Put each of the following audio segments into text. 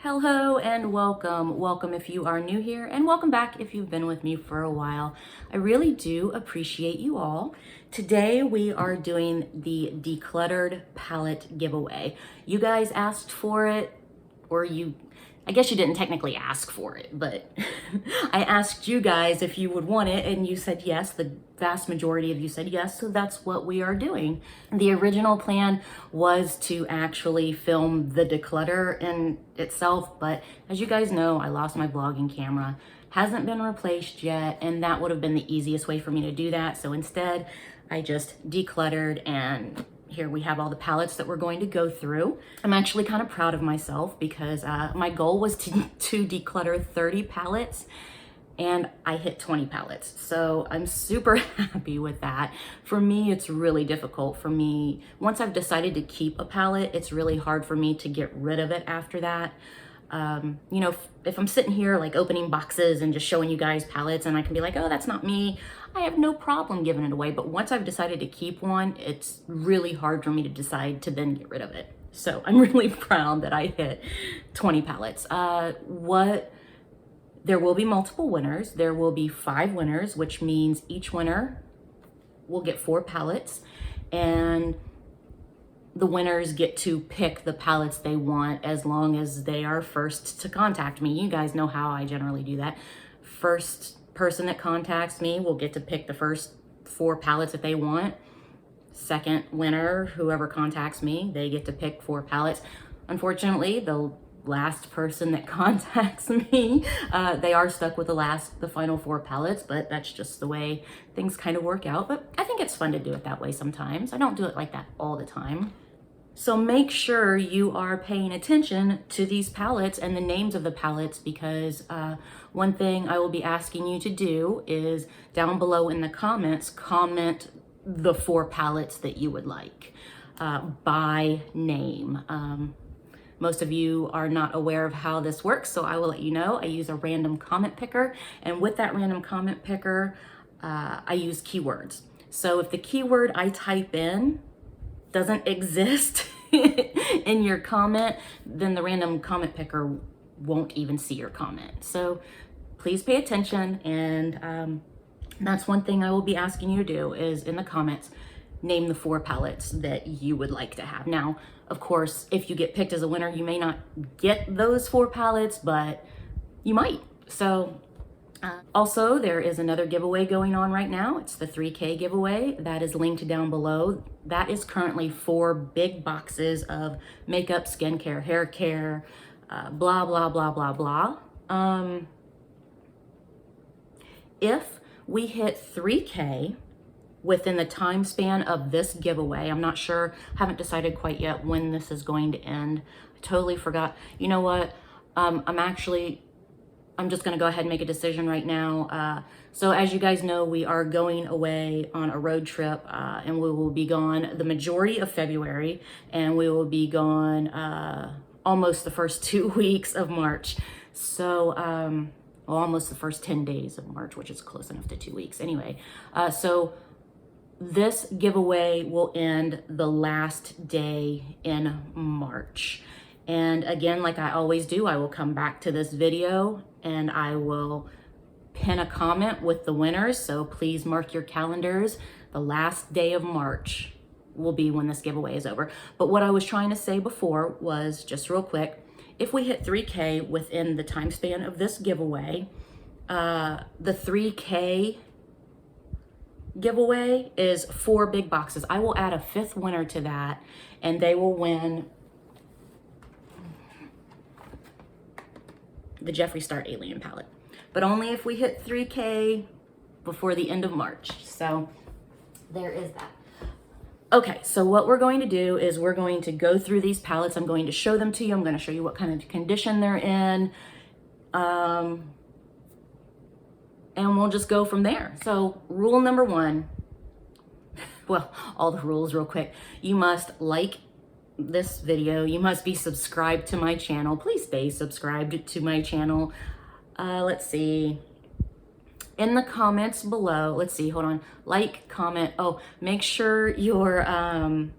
Hello and welcome. Welcome if you are new here, and welcome back if you've been with me for a while. I really do appreciate you all. Today we are doing the decluttered palette giveaway. You guys asked for it, or I guess you didn't technically ask for it, but I asked you guys if you would want it and you said yes. The vast majority of you said yes, so that's what we are doing. The original plan was to actually film the declutter in itself, but as you guys know, I lost my vlogging camera. Hasn't been replaced yet, and that would have been the easiest way for me to do that. So instead, I just decluttered, and here we have all the palettes that we're going to go through. I'm actually kind of proud of myself because my goal was to declutter 30 palettes and I hit 20 palettes. So I'm super happy with that. For me, it's really difficult for me. Once I've decided to keep a palette, it's really hard for me to get rid of it after that. You know, if I'm sitting here like opening boxes and just showing you guys palettes and I can be like, oh, that's not me, I have no problem giving it away. But once I've decided to keep one, it's really hard for me to decide to then get rid of it. So I'm really proud that I hit 20 palettes. There will be multiple winners. There will be 5 winners, which means each winner will get 4 palettes, and the winners get to pick the palettes they want as long as they are first to contact me. You guys know how I generally do that. First person that contacts me will get to pick the first 4 palettes that they want. Second winner, whoever contacts me, they get to pick 4 palettes. Unfortunately, the last person that contacts me, they are stuck with the final 4 palettes, but that's just the way things kind of work out. But I think it's fun to do it that way sometimes. I don't do it like that all the time. So make sure you are paying attention to these palettes and the names of the palettes, because one thing I will be asking you to do is down below in the comments, comment the 4 palettes that you would like by name. Most of you are not aware of how this works, so I will let you know. I use a random comment picker, and with that random comment picker, I use keywords. So if the keyword I type in doesn't exist in your comment, then the random comment picker won't even see your comment. So please pay attention, and that's one thing I will be asking you to do is in the comments, name the 4 palettes that you would like to have. Now, of course, if you get picked as a winner, you may not get those 4 palettes, but you might. So also, there is another giveaway going on right now. It's the 3K giveaway. That is linked down below. That is currently 4 big boxes of makeup, skincare, hair care, blah, blah, blah, blah, blah. If we hit 3K within the time span of this giveaway, I'm not sure, haven't decided quite yet when this is going to end. I totally forgot. You know what? I'm just gonna go ahead and make a decision right now. So as you guys know, we are going away on a road trip, and we will be gone the majority of February, and we will be gone almost the first 2 weeks of March. So, well, almost the first 10 days of March, which is close enough to 2 weeks. Anyway, so this giveaway will end the last day in March. And again, like I always do, I will come back to this video and I will pin a comment with the winners. So please mark your calendars. The last day of March will be when this giveaway is over. But what I was trying to say before was, just real quick, if we hit 3K within the time span of this giveaway, the 3K giveaway is 4 big boxes. I will add a 5th winner to that, and they will win the Jeffree Star Alien palette, but only if we hit 3K before the end of March. So there is that. Okay, so what we're going to do is we're going to go through these palettes. I'm going to show them to you. I'm going to show you what kind of condition they're in. And we'll just go from there. So rule number 1, well, all the rules real quick. You must like this video. You must be subscribed to my channel. Please stay subscribed to my channel. Let's see. in the comments below, let's see, hold on, like, comment, oh, make sure your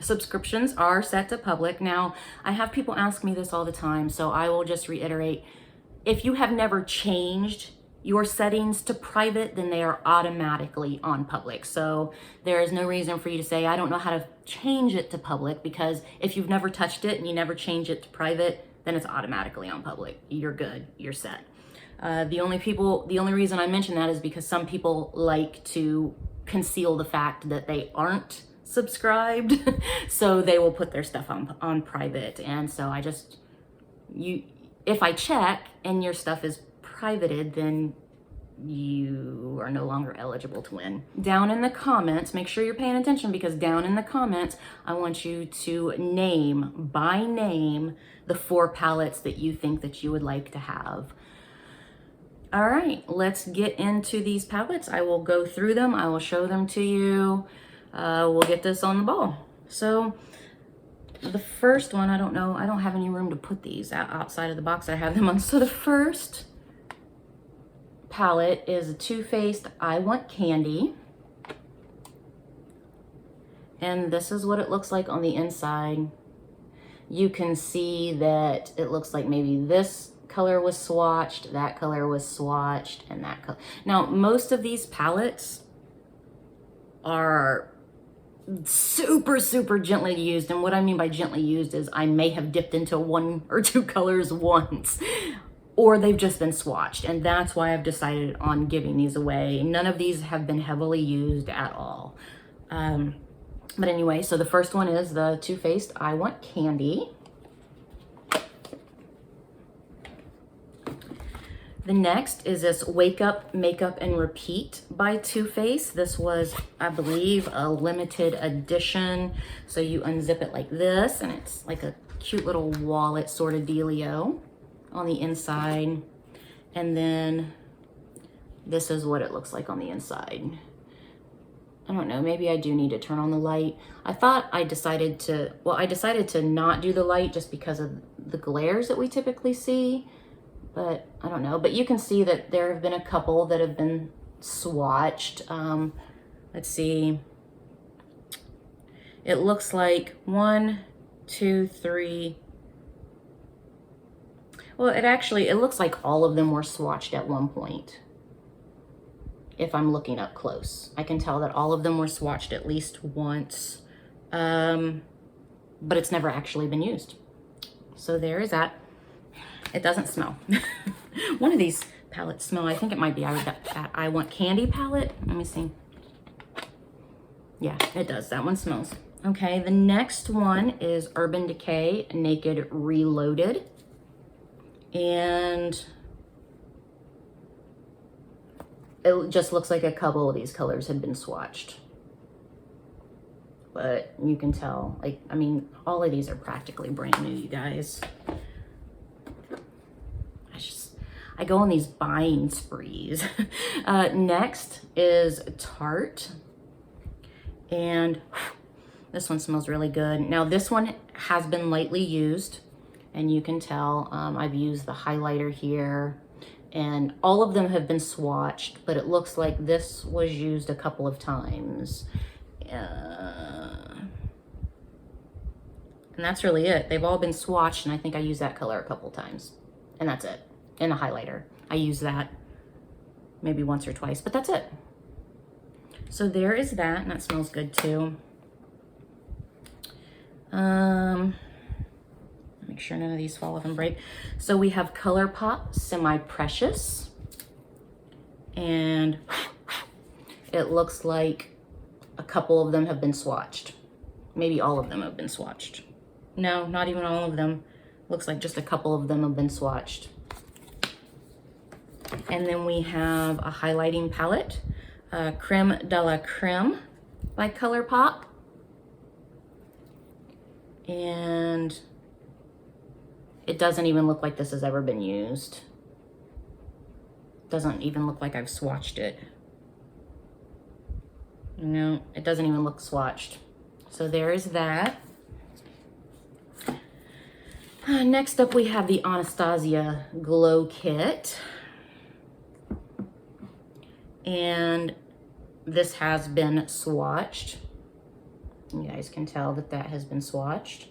subscriptions are set to public. Now, I have people ask me this all the time, so I will just reiterate, if you have never changed your settings to private, then they are automatically on public. So there is no reason for you to say, I don't know how to change it to public, because if you've never touched it and you never change it to private, then it's automatically on public. You're good, you're set. The only reason I mention that is because some people like to conceal the fact that they aren't subscribed. So they will put their stuff on private. And so if I check and your stuff is privated, then you are no longer eligible to win. Down in the comments, make sure you're paying attention, because down in the comments, I want you to name by name the 4 palettes that you think that you would like to have. All right, let's get into these palettes. I will go through them. I will show them to you. We'll get this on the ball. So the first one, I don't know, I don't have any room to put these outside of the box I have them on. So the first palette is a Too Faced I Want Candy. And this is what it looks like on the inside. You can see that it looks like maybe this color was swatched, that color was swatched, and that color. Now, most of these palettes are super, super gently used. And what I mean by gently used is I may have dipped into 1 or 2 colors once, or they've just been swatched. And that's why I've decided on giving these away. None of these have been heavily used at all. But anyway, so the first one is the Too Faced I Want Candy. The next is this Wake Up, Makeup, and Repeat by Too Faced. This was, I believe, a limited edition. So you unzip it like this, and it's like a cute little wallet sort of dealio on the inside. And then this is what it looks like on the inside. I don't know, maybe I do need to turn on the light. I decided to not do the light just because of the glares that we typically see. But I don't know, but you can see that there have been a couple that have been swatched. Let's see. It looks like 1, 2, 3. Well, it looks like all of them were swatched at one point. If I'm looking up close, I can tell that all of them were swatched at least once, but it's never actually been used. So there is that. It doesn't smell. One of these palettes smell, I think it might be that I Want Candy palette. Let me see. Yeah, it does. That one smells. Okay, the next one is Urban Decay Naked Reloaded. And it just looks like a couple of these colors had been swatched. But you can tell, like, I mean, all of these are practically brand new, you guys. I go on these buying sprees. Next is Tarte. And this one smells really good. Now this one has been lightly used, and you can tell I've used the highlighter here, and all of them have been swatched, but it looks like this was used a couple of times. And that's really it. They've all been swatched, and I think I used that color a couple of times, and that's it. And a highlighter. I use that maybe once or twice, but that's it. So there is that, and that smells good too. Make sure none of these fall off and break. So we have ColourPop Semi Precious, and it looks like a couple of them have been swatched. Maybe all of them have been swatched. No, not even all of them. Looks like just a couple of them have been swatched. And then we have a highlighting palette, Creme de la Creme by ColourPop. And it doesn't even look like this has ever been used. Doesn't even look like I've swatched it. No, it doesn't even look swatched. So there is that. Next up we have the Anastasia Glow Kit. And this has been swatched. You guys can tell that that has been swatched,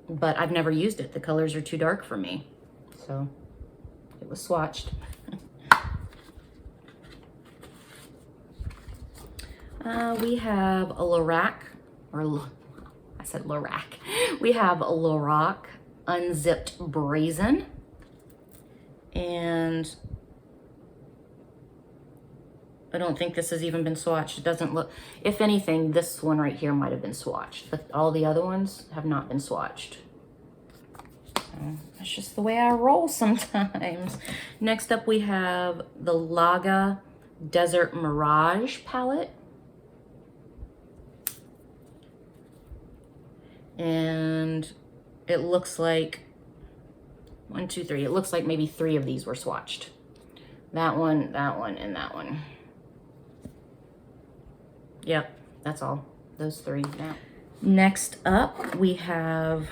but I've never used it. The colors are too dark for me. So it was swatched. We have a Lorac, I said Lorac. We have a Lorac Unzipped Brazen. And I don't think this has even been swatched. It doesn't look, if anything, this one right here might have been swatched, but all the other ones have not been swatched. That's just the way I roll sometimes. Next up, we have the Laga Desert Mirage palette. And it looks like 1, 2, 3. It looks like maybe 3 of these were swatched. That one, and that one. Yep, that's all. Those 3. Yeah. Next up, we have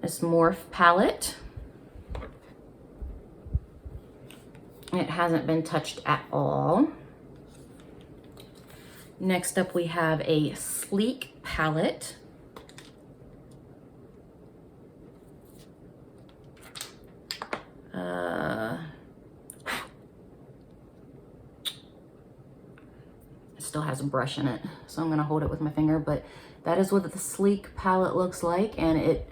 this Morph palette. It hasn't been touched at all. Next up, we have a Sleek palette. It still has a brush in it, so I'm gonna hold it with my finger, but that is what the Sleek palette looks like, and it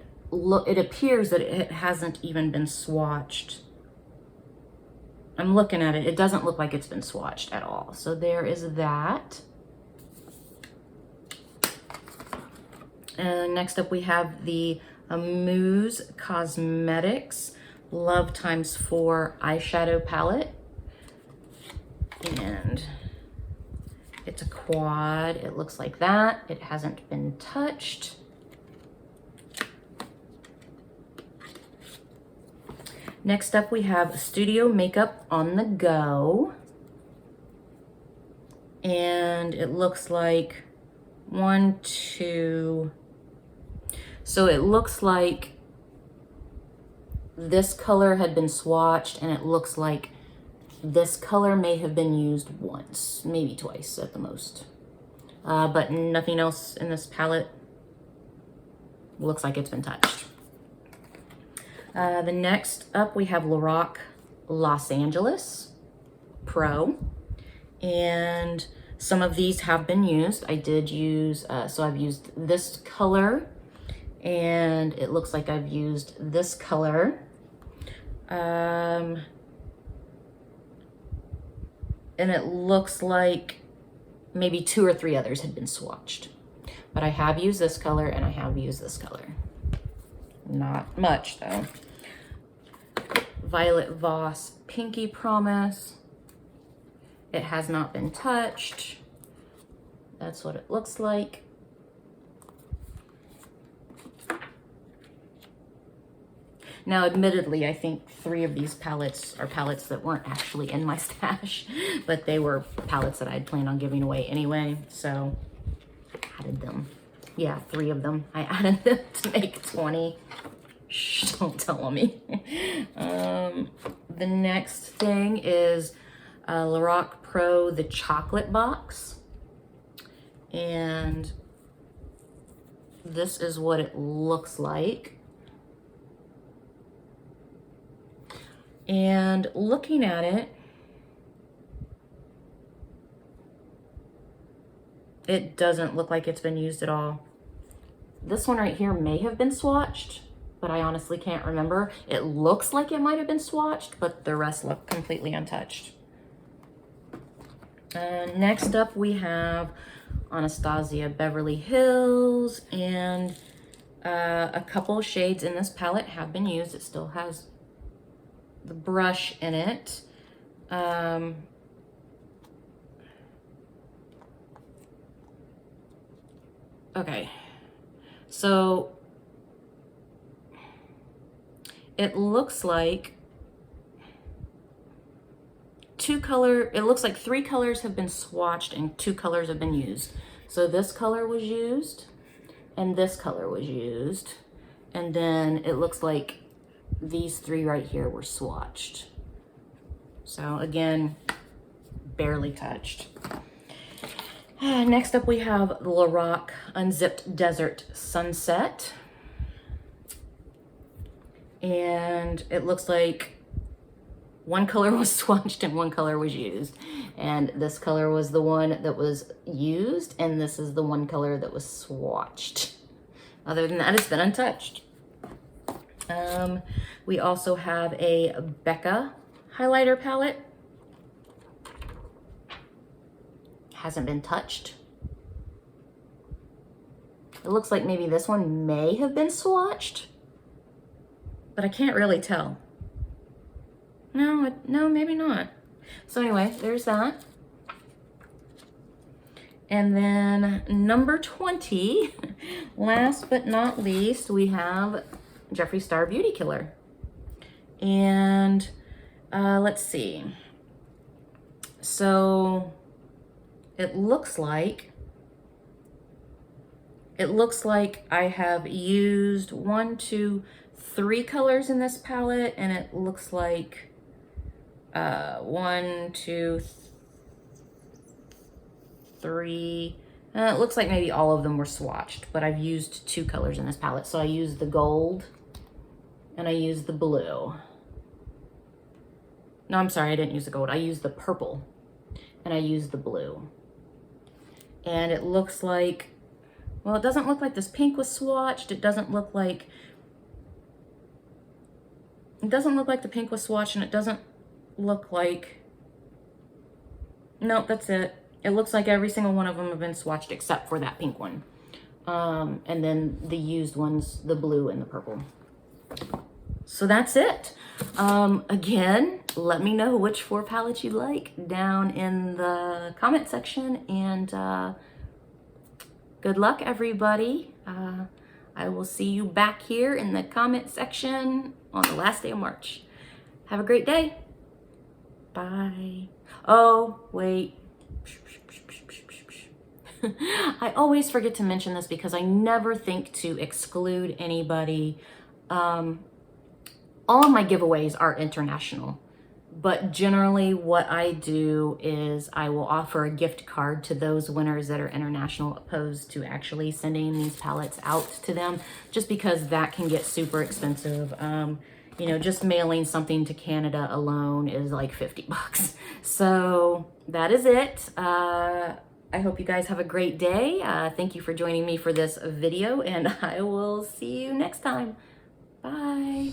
appears that it hasn't even been swatched. I'm looking at it. It doesn't look like it's been swatched at all. So there is that. And next up we have the Mousse Cosmetics Love x4 eyeshadow palette. And it's a quad. It looks like that. It hasn't been touched. Next up, we have Studio Makeup on the Go. And it looks like 1, 2. So it looks like this color had been swatched, and it looks like this color may have been used once, maybe twice at the most. But nothing else in this palette looks like it's been touched. The next up, we have Lorac Los Angeles Pro, and some of these have been used. I did use, so I've used this color, and it looks like I've used this color. And it looks like maybe 2 or 3 others had been swatched. But I have used this color, and I have used this color. Not much though. Violet Voss Pinky Promise. It has not been touched. That's what it looks like. Now, admittedly, I think 3 of these palettes are palettes that weren't actually in my stash, but they were palettes that I had planned on giving away anyway, so I added them. Yeah, 3 of them. I added them to make 20. Shh, don't tell me. The next thing is Lorac Pro, the chocolate box. And this is what it looks like. And looking at it, it doesn't look like it's been used at all. This one right here may have been swatched, but I honestly can't remember. It looks like it might have been swatched, but the rest look completely untouched. Next up, we have Anastasia Beverly Hills, and a couple shades in this palette have been used. It still has the brush in it. Okay, so it looks like it looks like 3 colors have been swatched and 2 colors have been used. So this color was used and this color was used. And then it looks like these 3 right here were swatched. So again, barely touched. Next up we have the Lorac Unzipped Desert Sunset. And it looks like one color was swatched and one color was used. And this color was the one that was used, and this is the one color that was swatched. Other than that, it's been untouched. We also have a Becca highlighter palette. Hasn't been touched. It looks like maybe this one may have been swatched, but I can't really tell. No, maybe not. So anyway, there's that. And then number 20, last but not least, we have Jeffree Star Beauty Killer. And let's see. So it looks like I have used 1, 2, 3 colors in this palette, and it looks like 1, 2, 3. It looks like maybe all of them were swatched, but I've used 2 colors in this palette. So I used the gold and I used the blue. No, I'm sorry, I didn't use the gold. I used the purple and I used the blue. And it looks like, well, it doesn't look like this pink was swatched. It doesn't look like the pink was swatched, and it doesn't look like, nope, that's it. It looks like every single one of them have been swatched except for that pink one. And then the used ones, the blue and the purple. So that's it. Again, let me know which 4 palettes you like down in the comment section, and good luck, everybody. I will see you back here in the comment section on the last day of March. Have a great day. Bye. Oh, wait. I always forget to mention this because I never think to exclude anybody. All of my giveaways are international, but generally what I do is I will offer a gift card to those winners that are international, opposed to actually sending these palettes out to them, just because that can get super expensive. You know, just mailing something to Canada alone is like 50 bucks. So that is it. I hope you guys have a great day. Thank you for joining me for this video, and I will see you next time. Bye.